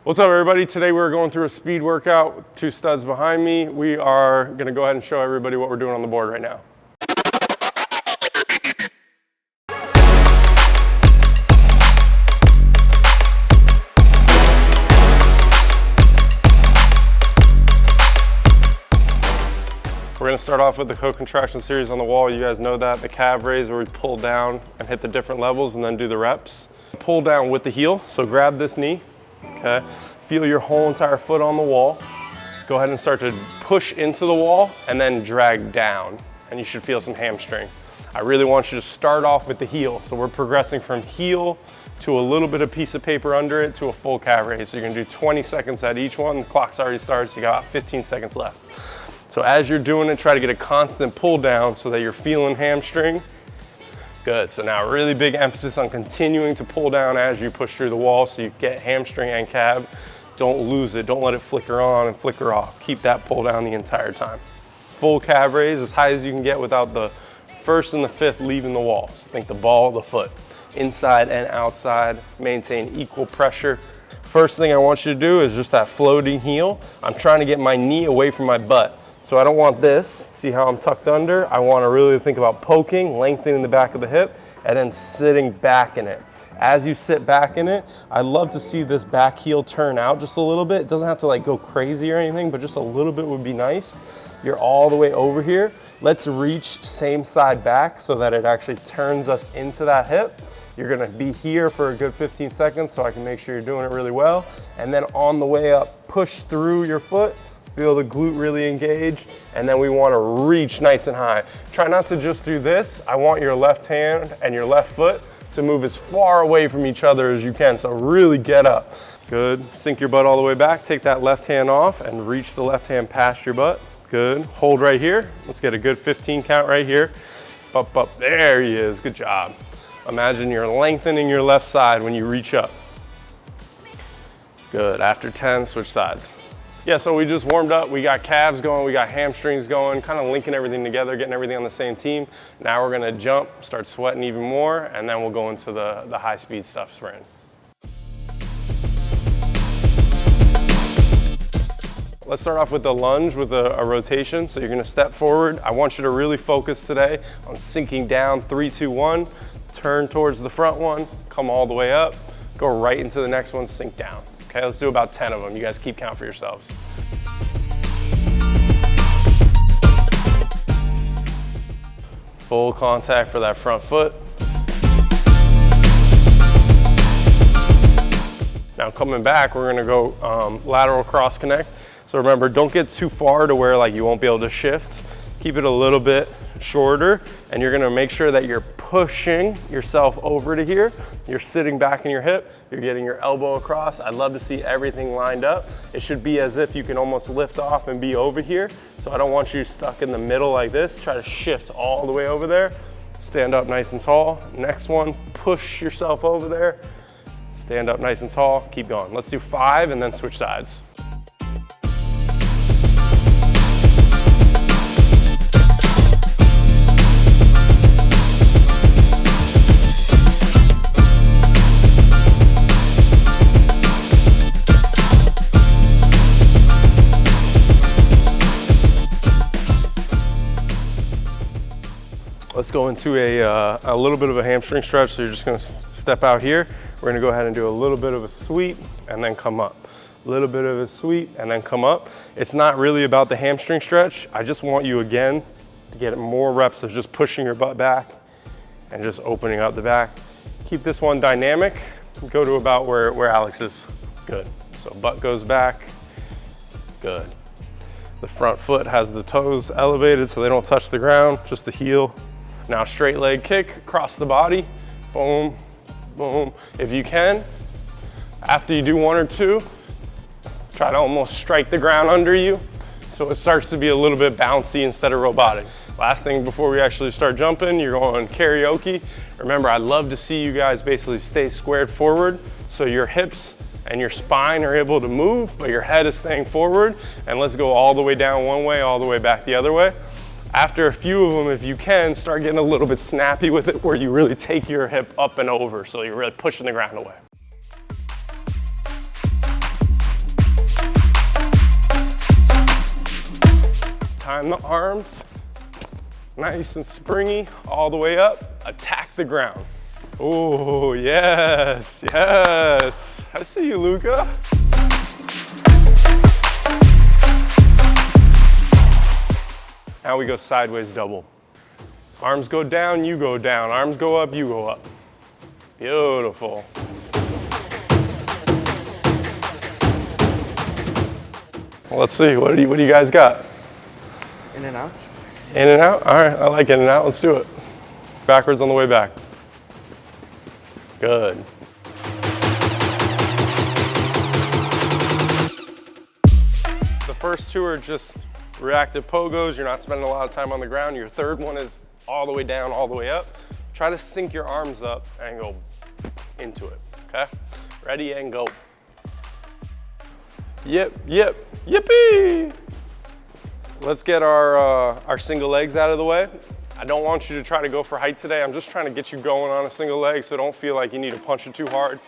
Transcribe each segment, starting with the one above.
What's up, everybody? Today we're going through a speed workout with two studs behind me. We are going to go ahead and show everybody what we're doing on the board right now. We're going to start off with the co-contraction series on the wall. You guys know that, the calf raise where we pull down and hit the different levels and then do the reps. Pull down with the heel, so grab this knee. Okay, feel your whole entire foot on the wall. Go ahead and start to push into the wall and then drag down, and you should feel some hamstring. I really want you to start off with the heel. So we're progressing from heel to a little bit of piece of paper under it to a full calf raise. So you're gonna do 20 seconds at each one. The clock's already started, so you got 15 seconds left. So as you're doing it, try to get a constant pull down so that you're feeling hamstring. Good, so now really big emphasis on continuing to pull down as you push through the wall so you get hamstring and calf. Don't lose it, don't let it flicker on and flicker off. Keep that pull down the entire time. Full calf raise as high as you can get without the first and the fifth leaving the wall. So think the ball, the foot, inside and outside, maintain equal pressure. First thing I want you to do is just that floating heel. I'm trying to get my knee away from my butt. So I don't want this, see how I'm tucked under? I want to really think about poking, lengthening the back of the hip, and then sitting back in it. As you sit back in it, I love to see this back heel turn out just a little bit. It doesn't have to like go crazy or anything, but just a little bit would be nice. You're all the way over here. Let's reach same side back so that it actually turns us into that hip. You're gonna be here for a good 15 seconds so I can make sure you're doing it really well. And then on the way up, push through your foot. Feel the glute really engaged, and then we want to reach nice and high. Try not to just do this. I want your left hand and your left foot to move as far away from each other as you can, so really get up. Good, sink your butt all the way back, take that left hand off and reach the left hand past your butt. Good, hold right here. Let's get a good 15 count right here. Up, up, there he is, good job. Imagine you're lengthening your left side when you reach up. Good, after 10, switch sides. Yeah, so we just warmed up. We got calves going, we got hamstrings going, kind of linking everything together, getting everything on the same team. Now we're gonna jump, start sweating even more, and then we'll go into the high speed stuff sprint. Let's start off with the lunge with a rotation. So you're gonna step forward. I want you to really focus today on sinking down, 3, 2, 1, turn towards the front one, come all the way up, go right into the next one, sink down. Okay, let's do about 10 of them. You guys keep count for yourselves. Full contact for that front foot. Now coming back, we're gonna go lateral cross connect. So remember, don't get too far to where like you won't be able to shift. Keep it a little bit shorter, and you're gonna make sure that you're pushing yourself over to here. You're sitting back in your hip, you're getting your elbow across. I'd love to see everything lined up. It should be as if you can almost lift off and be over here. So I don't want you stuck in the middle like this. Try to shift all the way over there. Stand up nice and tall. Next one, push yourself over there. Stand up nice and tall, keep going. Let's do 5 and then switch sides. Let's go into a little bit of a hamstring stretch. So you're just gonna step out here. We're gonna go ahead and do a little bit of a sweep and then come up. A little bit of a sweep and then come up. It's not really about the hamstring stretch. I just want you again to get more reps of just pushing your butt back and just opening up the back. Keep this one dynamic. Go to about where Alex is. Good. So butt goes back. Good. The front foot has the toes elevated so they don't touch the ground, just the heel. Now straight leg kick, across the body, boom, boom. If you can, after you do 1 or 2, try to almost strike the ground under you so it starts to be a little bit bouncy instead of robotic. Last thing before we actually start jumping, you're going karaoke. Remember, I love to see you guys basically stay squared forward so your hips and your spine are able to move, but your head is staying forward. And let's go all the way down one way, all the way back the other way. After a few of them, if you can, start getting a little bit snappy with it where you really take your hip up and over so you're really pushing the ground away. Time the arms, nice and springy, all the way up, attack the ground. Oh, yes, yes. I see you, Luca. Now we go sideways double. Arms go down, you go down. Arms go up, you go up. Beautiful. Well, let's see, what do you guys got? In and out. In and out? All right, I like in and out, let's do it. Backwards on the way back. Good. The first two are just reactive pogos. You're not spending a lot of time on the ground. Your third one is all the way down, all the way up. Try to sink your arms up and go into it, okay? Ready and go. Yip, yip, yippee! Let's get our single legs out of the way. I don't want you to try to go for height today. I'm just trying to get you going on a single leg, so don't feel like you need to punch it too hard.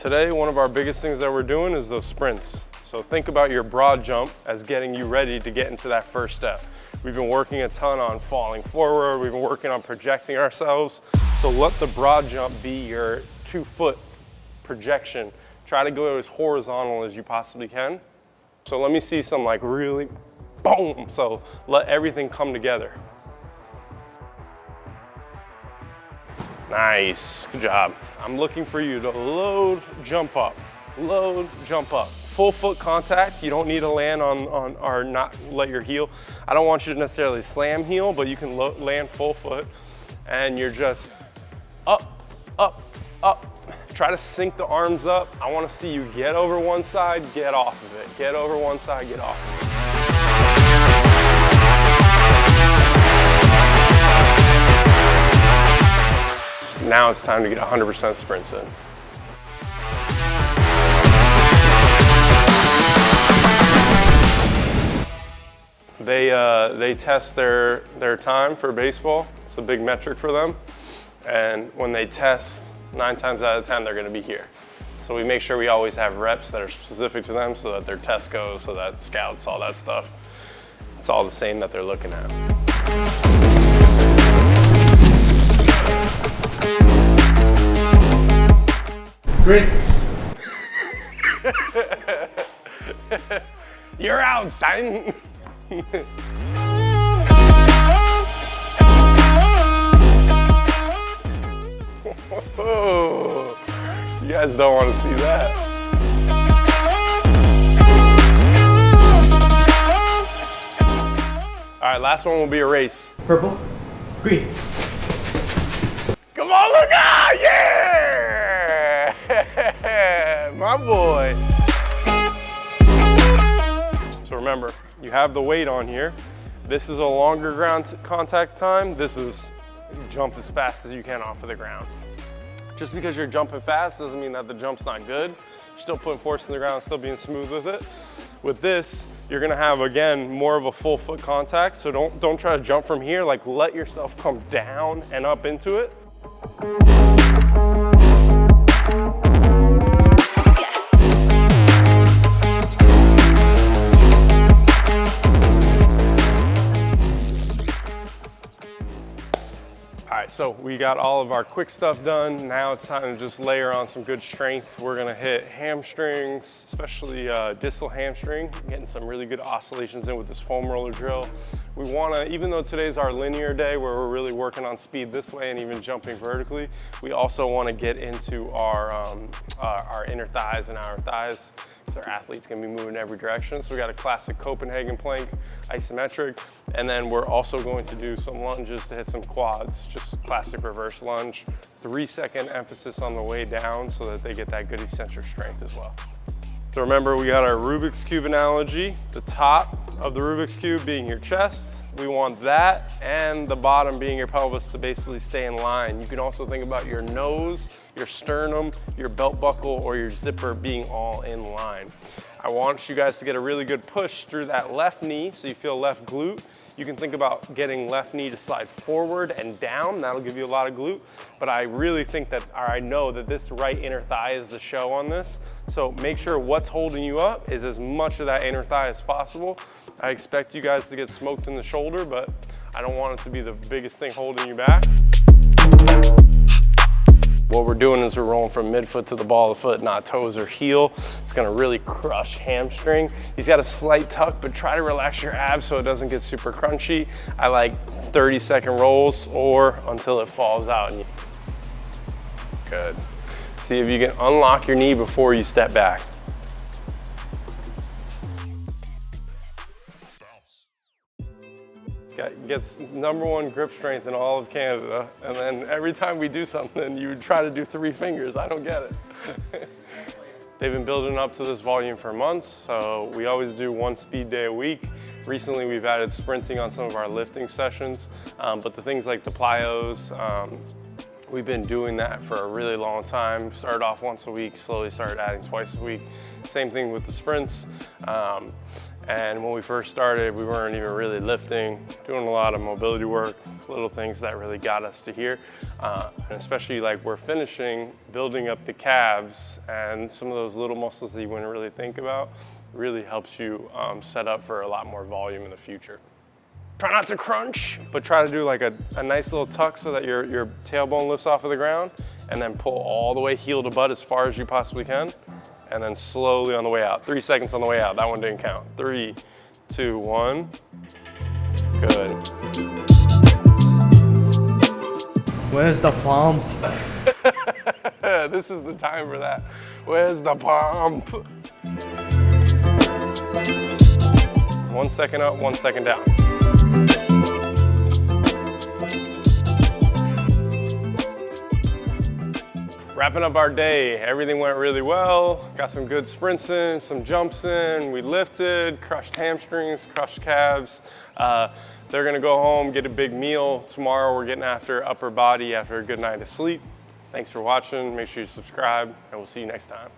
Today, one of our biggest things that we're doing is those sprints. So think about your broad jump as getting you ready to get into that first step. We've been working a ton on falling forward. We've been working on projecting ourselves. So let the broad jump be your 2-foot projection. Try to go as horizontal as you possibly can. So let me see some like really boom. So let everything come together. Nice, good job. I'm looking for you to load, jump up, load, jump up. Full foot contact, you don't need to land on or not let your heel. I don't want you to necessarily slam heel, but you can land full foot and you're just up, up, up. Try to sink the arms up. I want to see you get over one side, get off of it. Get over one side, get off of it. Now it's time to get 100% sprints in. They test their time for baseball. It's a big metric for them. And when they test, 9 times out of 10, they're gonna be here. So we make sure we always have reps that are specific to them so that their test goes, so that scouts, all that stuff. It's all the same that they're looking at. Great. You're out, son. Oh, you guys don't want to see that. All right, last one will be a race. Purple. Green. Come on, Luca! Yeah! My boy. So remember, you have the weight on here. This is a longer ground contact time. This is jump as fast as you can off of the ground. Just because you're jumping fast doesn't mean that the jump's not good. You're still putting force in the ground, still being smooth with it. With this, you're gonna have, again, more of a full foot contact. So don't try to jump from here. Like, let yourself come down and up into it. All right, so we got all of our quick stuff done. Now it's time to just layer on some good strength. We're gonna hit hamstrings, especially distal hamstring, getting some really good oscillations in with this foam roller drill. We wanna, even though today's our linear day where we're really working on speed this way and even jumping vertically, we also wanna get into our inner thighs and outer thighs, because our athletes can be moving in every direction. So we got a classic Copenhagen plank, isometric, and then we're also going to do some lunges to hit some quads, just classic reverse lunge. 3-second emphasis on the way down so that they get that good eccentric strength as well. So remember, we got our Rubik's Cube analogy, the top of the Rubik's Cube being your chest. We want that and the bottom being your pelvis to basically stay in line. You can also think about your nose, your sternum, your belt buckle, or your zipper being all in line. I want you guys to get a really good push through that left knee so you feel left glute. You can think about getting left knee to slide forward and down. That'll give you a lot of glute. But I really think that, or I know that this right inner thigh is the show on this. So make sure what's holding you up is as much of that inner thigh as possible. I expect you guys to get smoked in the shoulder, but I don't want it to be the biggest thing holding you back. What we're doing is we're rolling from midfoot to the ball of the foot, not toes or heel. It's gonna really crush hamstring. He's got a slight tuck, but try to relax your abs so it doesn't get super crunchy. I like 30-second rolls or until it falls out. Good. See if you can unlock your knee before you step back. Gets #1 grip strength in all of Canada, and then every time we do something, you try to do 3 fingers. I don't get it. They've been building up to this volume for months, so we always do 1 speed day a week. Recently, we've added sprinting on some of our lifting sessions, but the things like the plyos, we've been doing that for a really long time. Started off once a week, slowly started adding twice a week. Same thing with the sprints. And when we first started, we weren't even really lifting, doing a lot of mobility work, little things that really got us to here. And especially like we're finishing, building up the calves and some of those little muscles that you wouldn't really think about, really helps you set up for a lot more volume in the future. Try not to crunch, but try to do like a nice little tuck so that your tailbone lifts off of the ground, and then pull all the way heel to butt as far as you possibly can. And then slowly on the way out. 3 seconds on the way out. That one didn't count. 3, 2, 1. Good. Where's the pump? This is the time for that. Where's the pump? 1 second up, 1 second down. Wrapping up our day, everything went really well. Got some good sprints in, some jumps in. We lifted, crushed hamstrings, crushed calves. They're gonna go home, get a big meal. Tomorrow we're getting after upper body after a good night of sleep. Thanks for watching. Make sure you subscribe, and we'll see you next time.